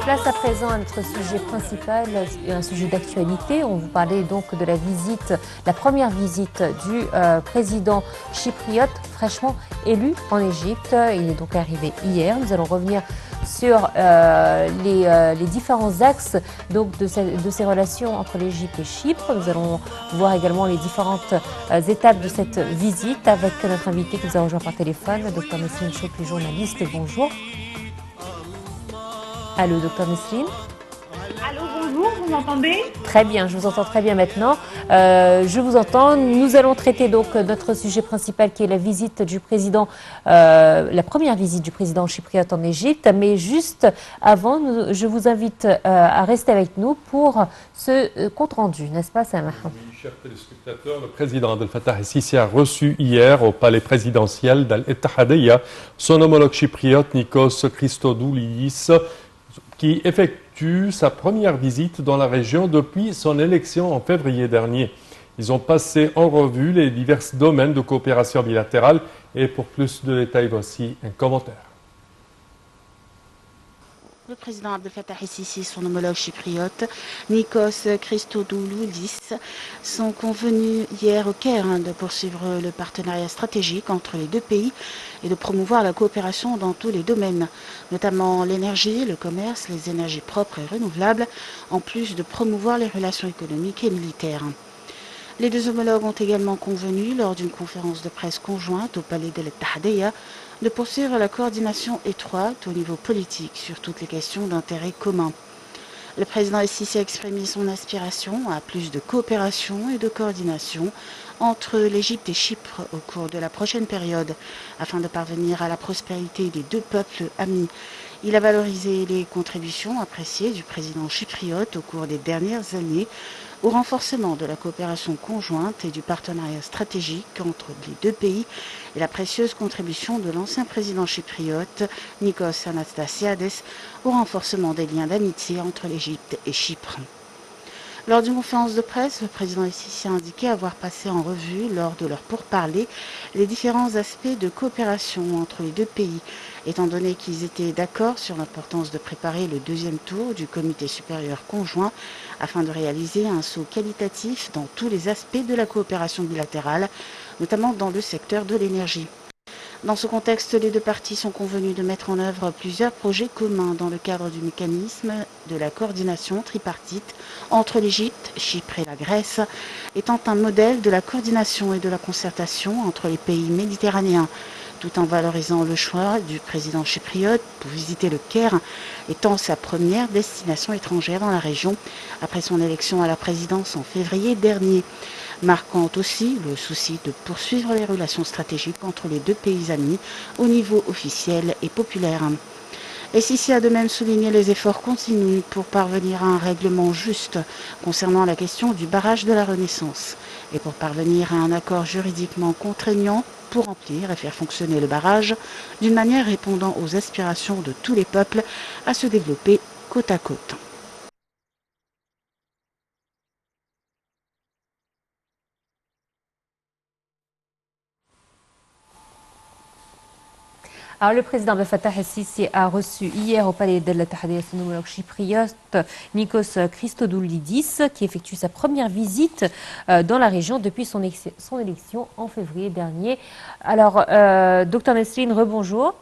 Place à présent à notre sujet principal, un sujet d'actualité. On vous parlait donc de la visite, la première visite du président chypriote fraîchement élu en Égypte. Il est donc arrivé hier. Nous allons revenir sur les différents axes donc, de ces relations entre l'Égypte et Chypre. Nous allons voir également les différentes étapes de cette visite avec notre invité qui nous a rejoint par téléphone, le docteur Nesrine Chokri, journaliste. Bonjour. Allô, docteur Nesrine. Allô, bonjour, vous m'entendez? Très bien, je vous entends très bien maintenant. Je vous entends. Nous allons traiter donc notre sujet principal qui est la visite du président, la première visite du président chypriote en Égypte. Mais juste avant, je vous invite à rester avec nous pour ce compte rendu, n'est-ce pas, Samah? Oui, chers téléspectateurs, le président Abdel Fattah el-Sisi a reçu hier au palais présidentiel d'Al-Ittihadiyya son homologue chypriote Nikos Christodoulidis, qui effectue sa première visite dans la région depuis son élection en février dernier. Ils ont passé en revue les divers domaines de coopération bilatérale et pour plus de détails, voici un commentaire. Le président Abdel Fattah el-Sisi et son homologue chypriote Nikos Christodoulidis sont convenus hier au Caire de poursuivre le partenariat stratégique entre les deux pays et de promouvoir la coopération dans tous les domaines, notamment l'énergie, le commerce, les énergies propres et renouvelables, en plus de promouvoir les relations économiques et militaires. Les deux homologues ont également convenu, lors d'une conférence de presse conjointe au palais d'Al-Ittihadiyya, de poursuivre la coordination étroite au niveau politique sur toutes les questions d'intérêt commun. Le président el-Sisi a exprimé son aspiration à plus de coopération et de coordination entre l'Égypte et Chypre au cours de la prochaine période, afin de parvenir à la prospérité des deux peuples amis. Il a valorisé les contributions appréciées du président chypriote au cours des dernières années au renforcement de la coopération conjointe et du partenariat stratégique entre les deux pays et la précieuse contribution de l'ancien président chypriote Nikos Anastasiades au renforcement des liens d'amitié entre l'Égypte et Chypre. Lors d'une conférence de presse, le président el-Sisi a indiqué avoir passé en revue, lors de leurs pourparlers, les différents aspects de coopération entre les deux pays, étant donné qu'ils étaient d'accord sur l'importance de préparer le deuxième tour du comité supérieur conjoint afin de réaliser un saut qualitatif dans tous les aspects de la coopération bilatérale, notamment dans le secteur de l'énergie. Dans ce contexte, les deux parties sont convenues de mettre en œuvre plusieurs projets communs dans le cadre du mécanisme de la coordination tripartite entre l'Égypte, Chypre et la Grèce, étant un modèle de la coordination et de la concertation entre les pays méditerranéens, tout en valorisant le choix du président chypriote pour visiter le Caire, étant sa première destination étrangère dans la région après son élection à la présidence en février dernier, marquant aussi le souci de poursuivre les relations stratégiques entre les deux pays amis au niveau officiel et populaire. El-Sisi a de même souligné les efforts continus pour parvenir à un règlement juste concernant la question du barrage de la Renaissance et pour parvenir à un accord juridiquement contraignant pour remplir et faire fonctionner le barrage d'une manière répondant aux aspirations de tous les peuples à se développer côte à côte. Alors, le président Abdel Fattah el-Sisi a reçu hier au palais d'Al-Ittihadiyya son homologue chypriote Nikos Christodoulidis, qui effectue sa première visite dans la région depuis son élection en février dernier. Alors, docteur Nesrine, rebonjour.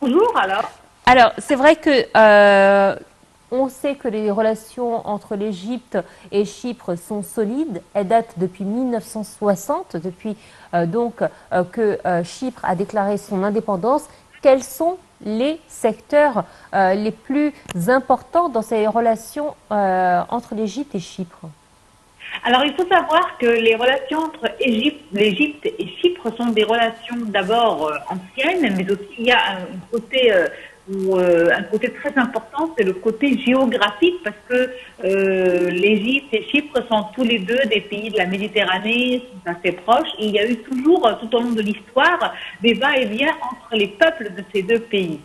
Bonjour, alors. Alors, c'est vrai que on sait que les relations entre l'Égypte et Chypre sont solides. Elles datent depuis 1960, depuis que Chypre a déclaré son indépendance. Quels sont les secteurs les plus importants dans ces relations entre l'Égypte et Chypre? Alors, il faut savoir que les relations entre l'Égypte et Chypre sont des relations d'abord anciennes, mais aussi il y a un côté très important, c'est le côté géographique, parce que l'Égypte et Chypre sont tous les deux des pays de la Méditerranée, sont assez proches, et il y a eu toujours, tout au long de l'histoire, des va-et-vient entre les peuples de ces deux pays.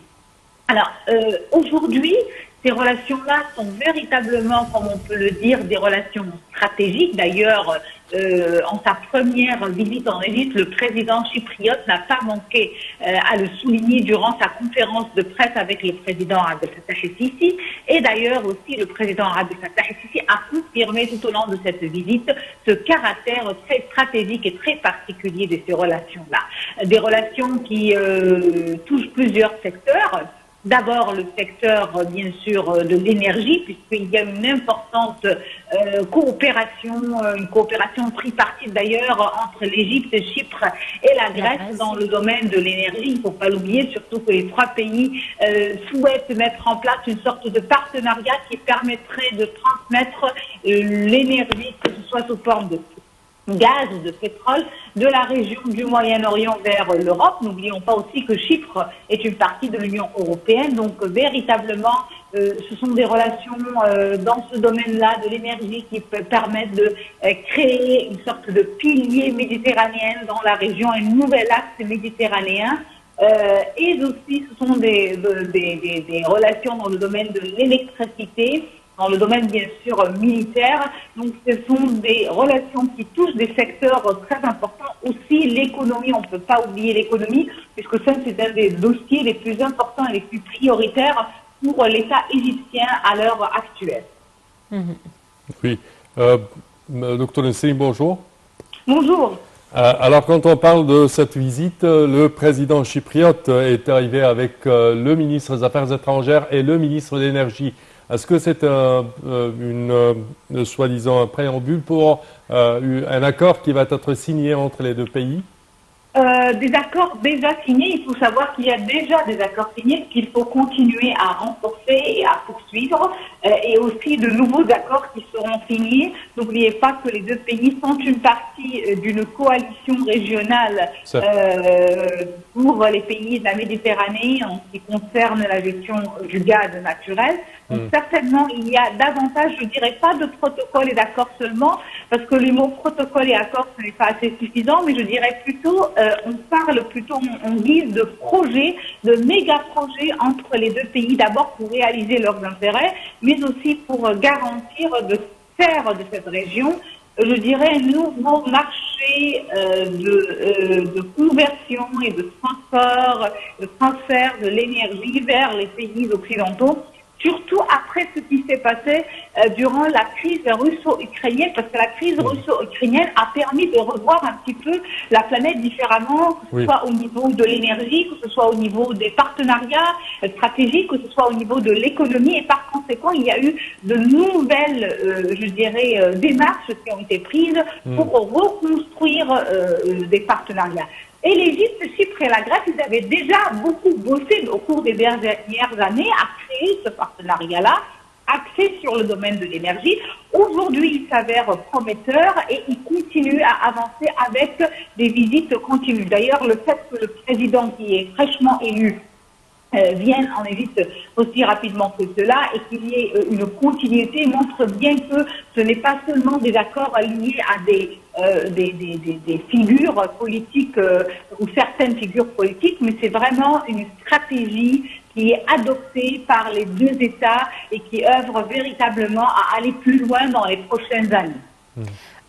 Alors, aujourd'hui, Ces relations-là sont véritablement, comme on peut le dire, des relations stratégiques. D'ailleurs, en sa première visite en Égypte, le président chypriote n'a pas manqué à le souligner durant sa conférence de presse avec le président Abdel Fattah el-Sisi. Et d'ailleurs aussi, le président Abdel Fattah el-Sisi a confirmé tout au long de cette visite ce caractère très stratégique et très particulier de ces relations-là. Des relations qui touchent plusieurs secteurs. D'abord, le secteur, bien sûr, de l'énergie, puisqu'il y a une importante coopération, une coopération tripartite d'ailleurs entre l'Égypte, Chypre et la Grèce dans le domaine de l'énergie. Il ne faut pas l'oublier, surtout que les trois pays souhaitent mettre en place une sorte de partenariat qui permettrait de transmettre l'énergie, que ce soit sous forme de gaz ou de pétrole, de la région du Moyen-Orient vers l'Europe. N'oublions pas aussi que Chypre est une partie de l'Union européenne. Donc, véritablement, ce sont des relations dans ce domaine-là de l'énergie qui permettent de créer une sorte de pilier méditerranéen dans la région, un nouvel axe méditerranéen. Et aussi, ce sont des relations dans le domaine de l'électricité, dans le domaine bien sûr militaire. Donc ce sont des relations qui touchent des secteurs très importants. Aussi l'économie, on ne peut pas oublier l'économie, puisque ça c'est un des dossiers les plus importants et les plus prioritaires pour l'État égyptien à l'heure actuelle. Oui. Docteur Nessim, bonjour. Bonjour. Alors, quand on parle de cette visite, le président chypriote est arrivé avec le ministre des Affaires étrangères et le ministre de l'Énergie. Est-ce que c'est soi-disant un préambule pour un accord qui va être signé entre les deux pays? Des accords déjà signés, il faut savoir qu'il y a déjà des accords signés qu'il faut continuer à renforcer et à poursuivre, et aussi de nouveaux accords qui seront signés. N'oubliez pas que les deux pays sont une partie d'une coalition régionale pour les pays de la Méditerranée en ce qui concerne la gestion du gaz naturel. Donc certainement, il y a davantage, je dirais pas de protocole et d'accords seulement, parce que les mots protocole et accord, ce n'est pas assez suffisant, mais je dirais plutôt, on parle plutôt en guise de projets, de méga-projets entre les deux pays, d'abord pour réaliser leurs intérêts, mais aussi pour garantir de faire de cette région, je dirais, un nouveau marché de conversion et de transfert de l'énergie vers les pays occidentaux, surtout après ce qui s'est passé durant la crise russo-ukrainienne, parce que la crise russo-ukrainienne a permis de revoir un petit peu la planète différemment, que ce soit au niveau de l'énergie, que ce soit au niveau des partenariats stratégiques, que ce soit au niveau de l'économie, et par conséquent, il y a eu de nouvelles, je dirais, démarches qui ont été prises pour reconstruire des partenariats. Et l'Égypte, Chypre et la Grèce, ils avaient déjà beaucoup bossé au cours des dernières années à créer ce partenariat-là, axé sur le domaine de l'énergie. Aujourd'hui, il s'avère prometteur et il continue à avancer avec des visites continues. D'ailleurs, le fait que le président qui est fraîchement élu vienne en Égypte aussi rapidement que cela et qu'il y ait une continuité montre bien que ce n'est pas seulement des accords liés à des figures politiques ou certaines figures politiques, mais c'est vraiment une stratégie qui est adoptée par les deux États et qui œuvre véritablement à aller plus loin dans les prochaines années.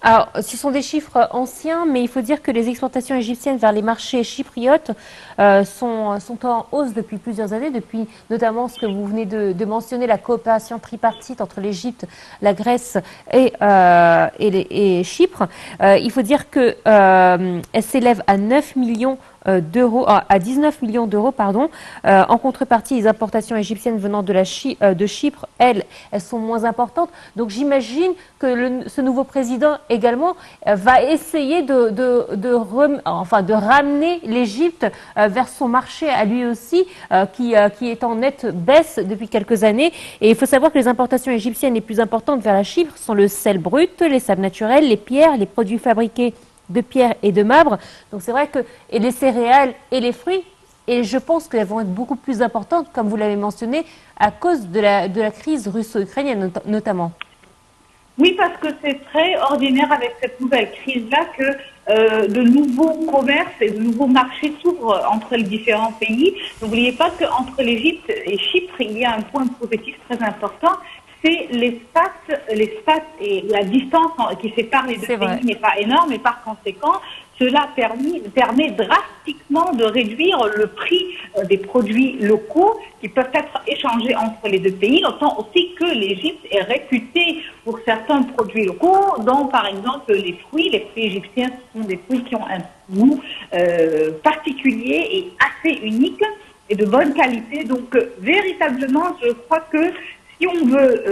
Alors, ce sont des chiffres anciens, mais il faut dire que les exportations égyptiennes vers les marchés chypriotes sont en hausse depuis plusieurs années, depuis notamment ce que vous venez de mentionner, la coopération tripartite entre l'Égypte, la Grèce et Chypre. Il faut dire qu'elle s'élève à 9 millions d'euros, à 19 millions d'euros, pardon. En contrepartie, les importations égyptiennes venant de Chypre, elles sont moins importantes. Donc j'imagine que ce nouveau président également va essayer de ramener l'Égypte vers son marché à lui aussi, qui est en nette baisse depuis quelques années. Et il faut savoir que les importations égyptiennes les plus importantes vers la Chypre sont le sel brut, les sables naturels, les pierres, les produits fabriqués de pierre et de marbre. Donc c'est vrai que et les céréales et les fruits, et je pense qu'elles vont être beaucoup plus importantes, comme vous l'avez mentionné, à cause de la crise russo-ukrainienne notamment. Oui, parce que c'est très ordinaire avec cette nouvelle crise-là que de nouveaux commerces et de nouveaux marchés s'ouvrent entre les différents pays. N'oubliez pas qu'entre l'Égypte et Chypre, il y a un point positif très important, c'est l'espace et la distance qui sépare les deux pays n'est pas énorme et par conséquent, cela permet drastiquement de réduire le prix des produits locaux qui peuvent être échangés entre les deux pays, autant aussi que l'Égypte est réputée pour certains produits locaux, dont par exemple les fruits égyptiens sont des fruits qui ont un goût particulier et assez unique et de bonne qualité. Donc véritablement, je crois que si on veut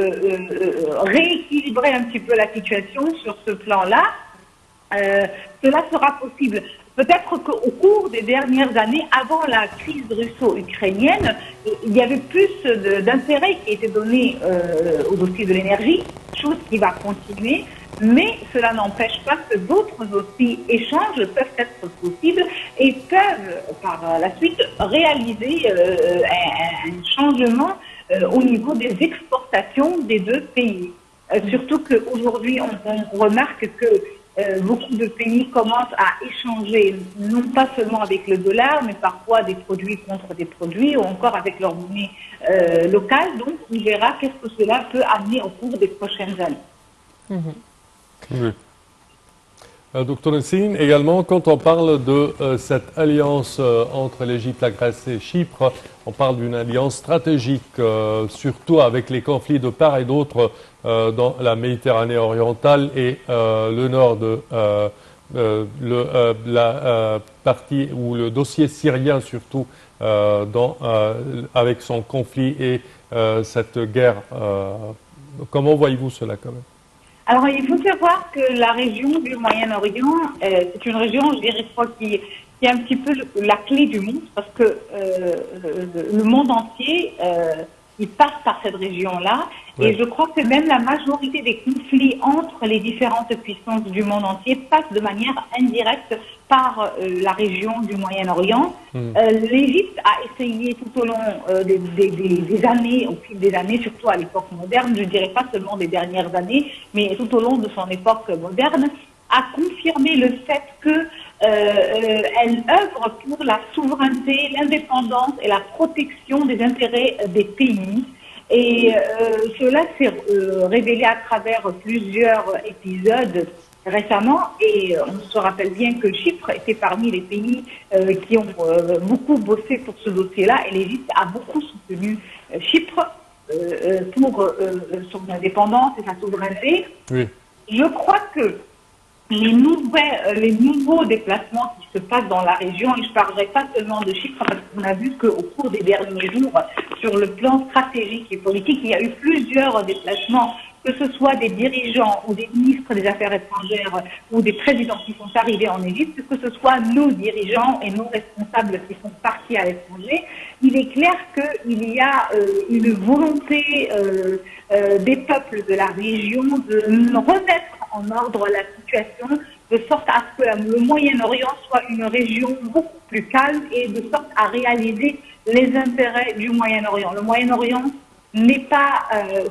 rééquilibrer un petit peu la situation sur ce plan-là, cela sera possible. Peut-être qu'au cours des dernières années, avant la crise russo-ukrainienne, il y avait plus d'intérêt qui était donné au dossier de l'énergie, chose qui va continuer, mais cela n'empêche pas que d'autres aussi échanges peuvent être possibles et peuvent par la suite réaliser un changement au niveau des exportations des deux pays. Surtout qu'aujourd'hui, on remarque que beaucoup de pays commencent à échanger, non pas seulement avec le dollar, mais parfois des produits contre des produits, ou encore avec leur monnaie locale. Donc, on verra qu'est-ce que cela peut amener au cours des prochaines années. Oui. Docteur Nessine, également, quand on parle de cette alliance entre l'Égypte, la Grèce et Chypre, on parle d'une alliance stratégique, surtout avec les conflits de part et d'autre dans la Méditerranée orientale et le nord de la partie ou le dossier syrien surtout avec son conflit et cette guerre. Comment voyez-vous cela quand même? Alors, il faut savoir que la région du Moyen-Orient, c'est une région, je dirais, qui est un petit peu la clé du monde, parce que le monde entier, il passe par cette région-là. Oui. Et je crois que même la majorité des conflits entre les différentes puissances du monde entier passent de manière indirecte par la région du Moyen-Orient. L'Égypte a essayé tout au long des années, au fil des années, surtout à l'époque moderne, je ne dirais pas seulement des dernières années, mais tout au long de son époque moderne, a confirmé le fait que elle œuvre pour la souveraineté, l'indépendance et la protection des intérêts des pays. Et cela s'est révélé à travers plusieurs épisodes récemment. Et on se rappelle bien que Chypre était parmi les pays qui ont beaucoup bossé pour ce dossier-là. Et l'Égypte a beaucoup soutenu Chypre pour son indépendance et sa souveraineté. Oui. Je crois que les nouveaux déplacements qui se passent dans la région, et je ne parlerai pas seulement de Chypre, parce qu'on a vu qu'au cours des derniers jours, sur le plan stratégique et politique, il y a eu plusieurs déplacements, que ce soit des dirigeants ou des ministres des Affaires étrangères ou des présidents qui sont arrivés en Égypte, que ce soit nos dirigeants et nos responsables qui sont partis à l'étranger. Il est clair qu'il y a une volonté des peuples de la région de remettre en ordre la situation, de sorte à ce que le Moyen-Orient soit une région beaucoup plus calme et de sorte à réaliser les intérêts du Moyen-Orient. Le Moyen-Orient n'est pas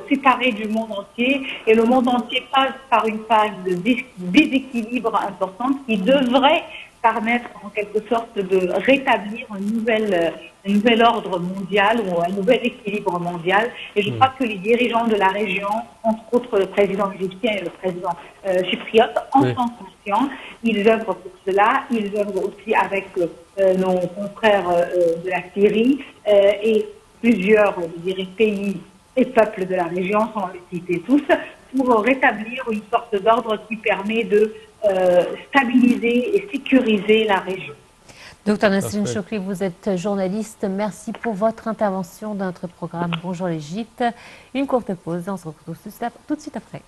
séparé du monde entier et le monde entier passe par une phase de déséquilibre importante qui devrait permettre en quelque sorte de rétablir un nouvel ordre mondial ou un nouvel équilibre mondial. Et je crois que les dirigeants de la région, entre autres le président égyptien et le président chypriote, en sont conscients. Ils œuvrent pour cela. Ils œuvrent aussi avec nos confrères de la Syrie et plusieurs, je dirais, pays et peuples de la région, sans les citer tous, pour rétablir une sorte d'ordre qui permet de stabiliser et sécuriser la région. Docteur Nassrine Chokri, vous êtes journaliste. Merci pour votre intervention dans notre programme Bonjour l'Égypte. Une courte pause, on se retrouve tout de suite après.